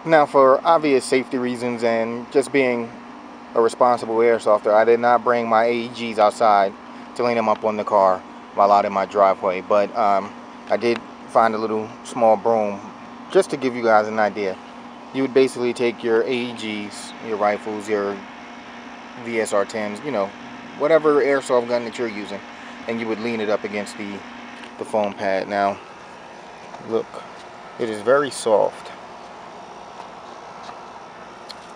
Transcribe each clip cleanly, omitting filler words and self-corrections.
Now, for obvious safety reasons and just being a responsible airsofter, I did not bring my AEGs outside to lean them up on the car while out in my driveway. But I did find a little small broom just to give you guys an idea. You would basically take your AEGs, your rifles, your VSR-10s, you know, whatever airsoft gun that you're using, and you would lean it up against the foam pad. Now, look, it is very soft.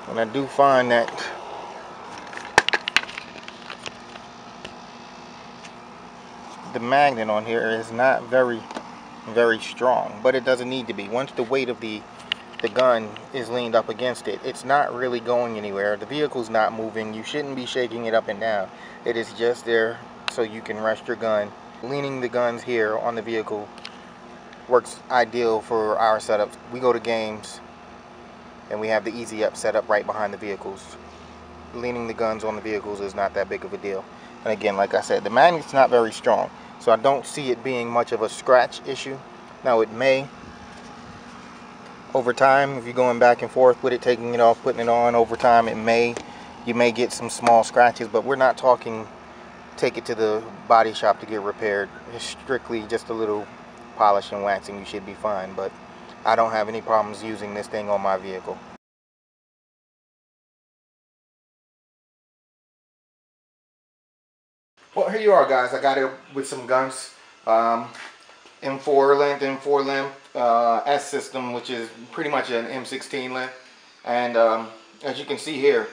And I do find that the magnet on here is not very strong, but it doesn't need to be. Once the weight of the gun is leaned up against it, it's not really going anywhere. The vehicle's not moving. You shouldn't be shaking it up and down. It is just there so you can rest your gun. Leaning the guns here on the vehicle works ideal for our setups. We go to games and we have the Easy Up set up right behind the vehicles. Leaning the guns on the vehicles is not that big of a deal. And again, like I said, the magnet's not very strong, so I don't see it being much of a scratch issue. Now, it may, over time, if you're going back and forth with it, taking it off, putting it on, over time, you may get some small scratches, but we're not talking take it to the body shop to get repaired. It's strictly just a little polish and waxing. You should be fine, but I don't have any problems using this thing on my vehicle. Well, here you are, guys. I got it with some guns. M4 length, S system, which is pretty much an M16 length. And as you can see here,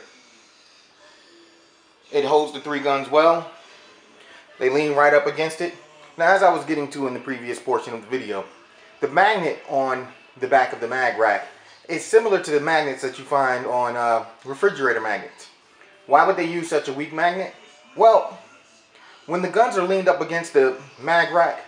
it holds the 3 guns well. They lean right up against it. Now, as I was getting to in the previous portion of the video, the magnet on the back of the mag rack is similar to the magnets that you find on refrigerator magnets. Why would they use such a weak magnet? Well, when the guns are leaned up against the mag rack,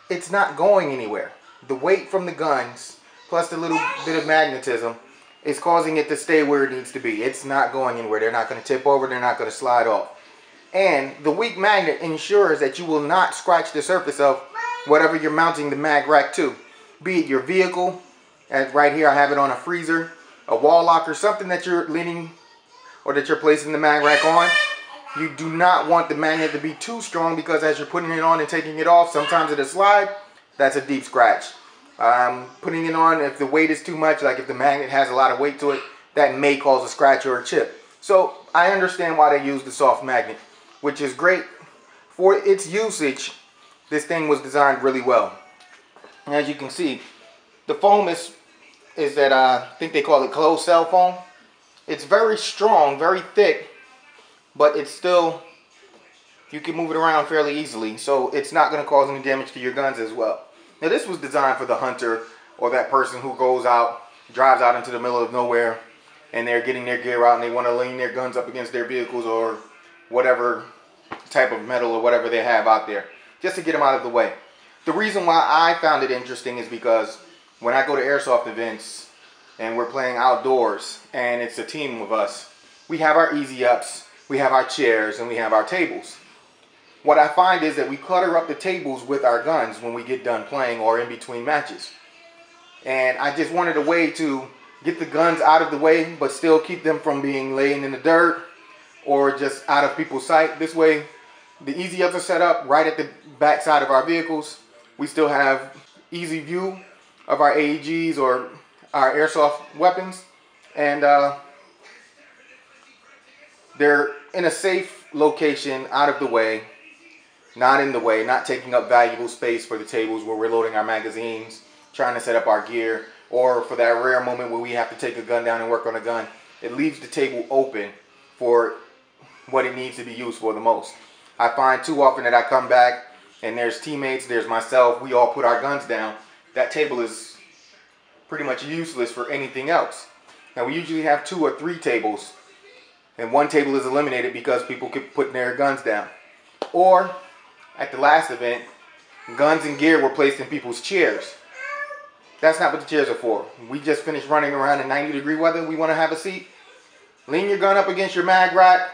it's not going anywhere. The weight from the guns, plus the little bit of magnetism, is causing it to stay where it needs to be. It's not going anywhere. They're not going to tip over. They're not going to slide off. And the weak magnet ensures that you will not scratch the surface of whatever you're mounting the mag rack to. Be it your vehicle, as right here I have it on a freezer, a wall locker, something that you're leaning or that you're placing the mag rack on. You do not want the magnet to be too strong, because as you're putting it on and taking it off, sometimes it'll slide. That's a deep scratch. Putting it on, if the weight is too much, like if the magnet has a lot of weight to it, that may cause a scratch or a chip. So I understand why they use the soft magnet, which is great. For its usage, this thing was designed really well. And as you can see, the foam is that I think they call it closed cell foam. It's very strong, very thick, but it's still, you can move it around fairly easily, so it's not going to cause any damage to your guns as well. Now, this was designed for the hunter or that person who goes out, drives out into the middle of nowhere, and they're getting their gear out and they want to lean their guns up against their vehicles or whatever type of metal or whatever they have out there, just to get them out of the way. The reason why I found it interesting is because when I go to airsoft events and we're playing outdoors and it's a team of us, we have our Easy Ups, we have our chairs, and we have our tables. What I find is that we clutter up the tables with our guns when we get done playing or in between matches. And I just wanted a way to get the guns out of the way, but still keep them from being laying in the dirt or just out of people's sight. This way, the Easy Ups are set up right at the back side of our vehicles. We still have easy view of our AEGs or our airsoft weapons. And they're in a safe location, out of the way, not in the way, not taking up valuable space for the tables where we're loading our magazines, trying to set up our gear, or for that rare moment where we have to take a gun down and work on a gun. It leaves the table open for what it needs to be used for the most. I find too often that I come back and there's teammates, there's myself, we all put our guns down. That table is pretty much useless for anything else. Now, we usually have 2 or 3 tables, and one table is eliminated because people keep putting their guns down. Or, at the last event, guns and gear were placed in people's chairs. That's not what the chairs are for. We just finished running around in 90-degree weather. We want to have a seat. Lean your gun up against your mag rack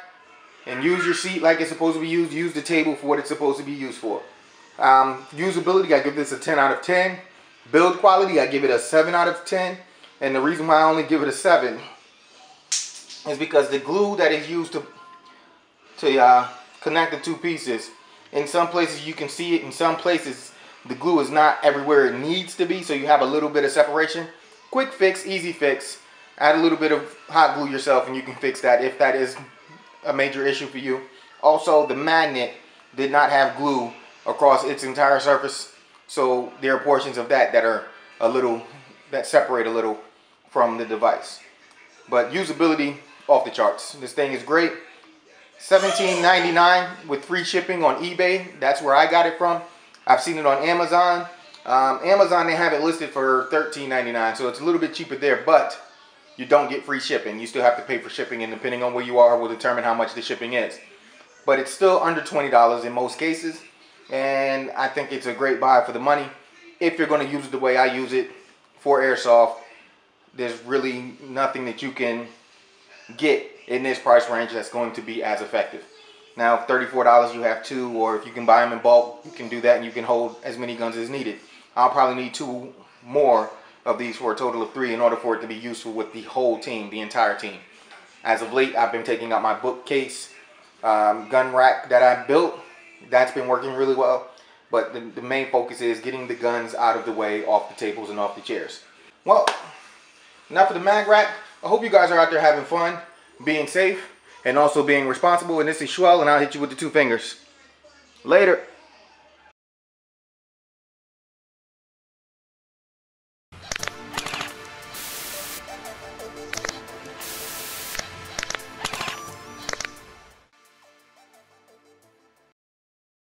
and use your seat like it's supposed to be used. Use the table for what it's supposed to be used for. Usability, I give this a 10 out of 10. Build quality, I give it a 7 out of 10. And the reason why I only give it a 7 is because the glue that is used to connect the two pieces, in some places you can see it, in some places the glue is not everywhere it needs to be, so you have a little bit of separation. Quick fix, easy fix. Add a little bit of hot glue yourself and you can fix that if that is a major issue for you. Also, the magnet did not have glue across its entire surface, so there are portions of that that are that separate a little from the device. But usability off the charts. This thing is great. $17.99 with free shipping on eBay. That's where I got it from. I've seen it on Amazon. Amazon, they have it listed for $13.99, so it's a little bit cheaper there, but you don't get free shipping. You still have to pay for shipping, and depending on where you are will determine how much the shipping is. But it's still under $20 in most cases, and I think it's a great buy for the money. If you're going to use it the way I use it for airsoft, there's really nothing that you can get in this price range that's going to be as effective. Now, $34 you have 2, or if you can buy them in bulk, you can do that and you can hold as many guns as needed. I'll probably need 2 more of these for a total of 3 in order for it to be useful with the whole team, the entire team. As of late, I've been taking out my bookcase gun rack that I built. That's been working really well, but the main focus is getting the guns out of the way, off the tables and off the chairs. Well, enough of the mag rack. I hope you guys are out there having fun, being safe, and also being responsible. And this is Schwell, and I'll hit you with the 2 fingers. Later.